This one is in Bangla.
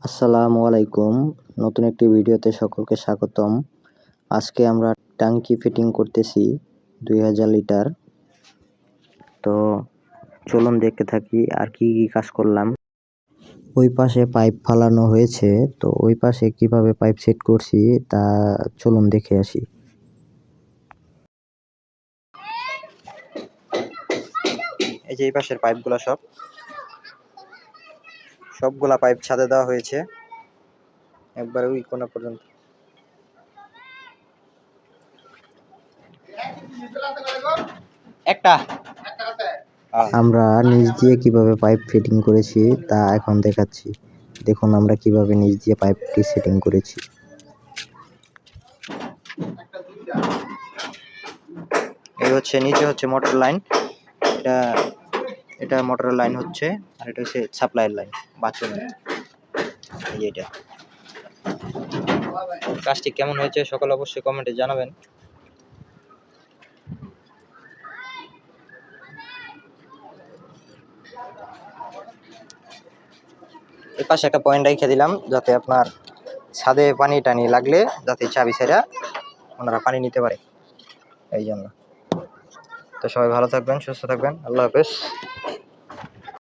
আসসালামু আলাইকুম। নতুন একটি ভিডিওতে সকলকে স্বাগতম। আজকে আমরা ট্যাঙ্কি ফিটিং করতেছি 2000 লিটার। তো চলুন দেখতে থাকি আর কি কাজ করলাম। ওই পাশে পাইপ ফালানো হয়েছে, তো ওই পাশে কিভাবে পাইপ সেট করছি তা চলুন দেখে আসি। এই যে এই পাশের পাইপগুলো সবগুলা পাইপ ছাদে দেওয়া হয়েছে একবার ওই কোণা পর্যন্ত। আমরা নিচ দিয়ে কিভাবে পাইপ ফিটিং করেছি তা এখন দেখাচ্ছি। দেখুন আমরা কিভাবে নিচ দিয়ে পাইপটি সেটিং করেছি। এই হচ্ছে নিচে হচ্ছে মোটর লাইন, এটা মোটরের লাইন হচ্ছে, আর এটা হচ্ছে সাপ্লাইয়ের লাইন বাথরুমে। এই যে এটা কাজটি কেমন হয়েছে সকলে অবশ্যই কমেন্টে জানাবেন। এই পাশে একটা পয়েন্ট রেখে দিলাম যাতে আপনার ছাদে পানি টানি লাগলে যাতে চাবি ছেড়া ওনারা পানি নিতে পারে, এই জন্য। তো সবাই ভালো থাকবেন, সুস্থ থাকবেন, আল্লাহ হাফেজ।